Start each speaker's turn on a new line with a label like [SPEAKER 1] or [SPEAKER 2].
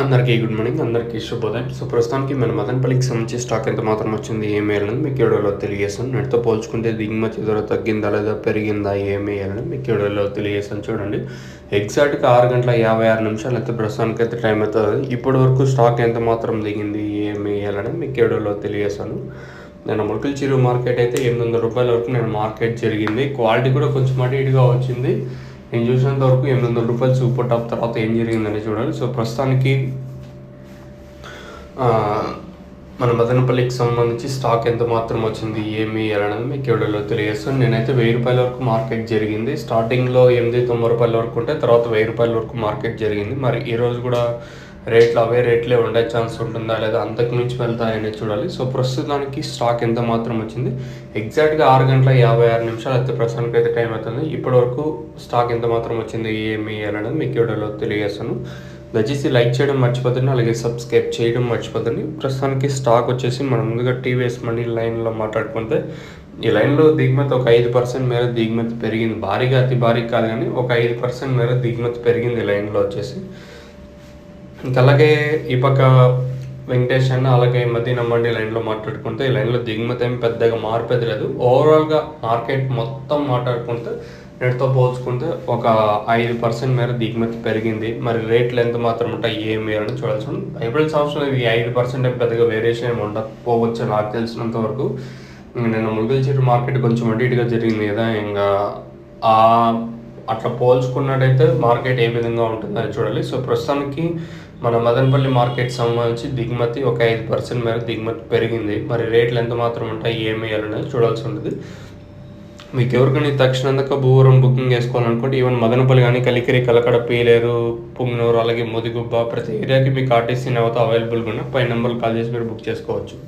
[SPEAKER 1] అందరికీ good morning. అందరికీ శుభోదయం. సో ప్రస్తుతానికి మన మదనపల్లికి సంబంధించి స్టాక్ ఎంత మాత్రం వచ్చింది, ఏం వేయాలని మీకు వీడియోలో తెలియజేస్తాను. నెట్తో పోల్చుకుంటే దిగుమతి ధర తగ్గిందా లేదా పెరిగిందా, ఏం వేయాలని మీకు వీడియోలో తెలియజేస్తాను. చూడండి, ఎగ్జాక్ట్గా 6:56 అయితే ప్రస్తుతానికి అయితే టైం అవుతుంది. ఇప్పటి వరకు స్టాక్ ఎంత మాత్రం దిగింది, ఏం వేయాలని మీకు వీడియోలో తెలియజేస్తాను. నేను ములకల చెరువు మార్కెట్ అయితే 800 రూపాయల వరకు నేను మార్కెట్ జరిగింది. క్వాలిటీ కూడా కొంచెం అటు ఇటుగా వచ్చింది. నేను చూసినంత వరకు 800 రూపాయలు సూపర్ టాప్ తర్వాత ఏం జరిగిందని చూడాలి. సో ప్రస్తుతానికి మన మదనపల్లికి సంబంధించి స్టాక్ ఎంత మాత్రం వచ్చింది, ఏమి వేయాలనేది మీకు వీడియోలో తెలియజేస్తాను. నేనైతే 1000 రూపాయల వరకు మార్కెట్ జరిగింది. స్టార్టింగ్లో 890 రూపాయల వరకు ఉంటే తర్వాత 1000 రూపాయల వరకు మార్కెట్ జరిగింది. మరి ఈరోజు కూడా రేట్లు అవే రేట్లే ఉండే ఛాన్స్ ఉంటుందా లేదా అంతకు మించి వెళ్తాయని చూడాలి. సో ప్రస్తుతానికి స్టాక్ ఎంత మాత్రం వచ్చింది, ఎగ్జాక్ట్గా 6:56 అయితే ప్రస్తుతానికి అయితే టైం అవుతుంది. ఇప్పటివరకు స్టాక్ ఎంత మాత్రం వచ్చింది, ఏమి వేయాలనేది మీకు వీడియోలో తెలియజేస్తాను. దయచేసి లైక్ చేయడం మర్చిపోతుంది, అలాగే సబ్స్క్రైబ్ చేయడం మర్చిపోతుంది. ప్రస్తుతానికి స్టాక్ వచ్చేసి మనం ముందుగా టీవీఎస్ మనీ లైన్లో మాట్లాడుకుంటే ఈ లైన్లో దిగుమతి ఒక 5% మేర దిగుమతి పెరిగింది. భారీగా అతి భారీ కాదు కానీ ఒక 5% మేర దిగుమతి పెరిగింది ఈ లైన్లో వచ్చేసి. ఇంకా అలాగే ఈ పక్క వెంకటేష్ అన్న అలాగే మదీనా మండి లైన్లో మాట్లాడుకుంటే ఈ లైన్లో దిగుమతి ఏమి పెద్దగా మార్పేది లేదు. ఓవరాల్గా మార్కెట్ మొత్తం మాట్లాడుకుంటే రేట్తో పోల్చుకుంటే ఒక 5% మేర దిగుమతి పెరిగింది. మరి రేట్లు ఎంత మాత్రం ఉంటాయి, ఏమి వేయాలని చూడాల్సి ఉంది. ఏప్రిల్ సంవత్సరంలో ఇవి 5% పెద్దగా వేరియేషన్ ఏమి ఉండకపోవచ్చు నాకు తెలిసినంత వరకు. నేను ములకల చెరువు మార్కెట్ కొంచెం అటు ఇటుగా జరిగింది కదా, ఇంకా అట్లా పోల్చుకున్నట్టయితే మార్కెట్ ఏ విధంగా ఉంటుందని చూడాలి. సో ప్రస్తుతానికి మన మదనపల్లి మార్కెట్ సంబంధించి దిగుమతి ఒక 5% మేర దిగుమతి పెరిగింది. మరి రేట్లు ఎంత మాత్రం ఉంటాయి, ఏమి వేయాలనేది చూడాల్సి ఉంటుంది. మీకు ఎవరికైనా తక్షణందక భూవరం బుకింగ్ వేసుకోవాలనుకుంటే ఈవెన్ మదనపల్లి కానీ కలికిరి, కలకడ, పీలేరు, పుంగనూరు అలాగే ముదిగుబ్బ ప్రతి ఏరియాకి మీకు ఆర్టీసీ నవత అవైలబుల్గా ఉన్న పై నెంబర్లు కాల్ చేసి మీరు బుక్ చేసుకోవచ్చు.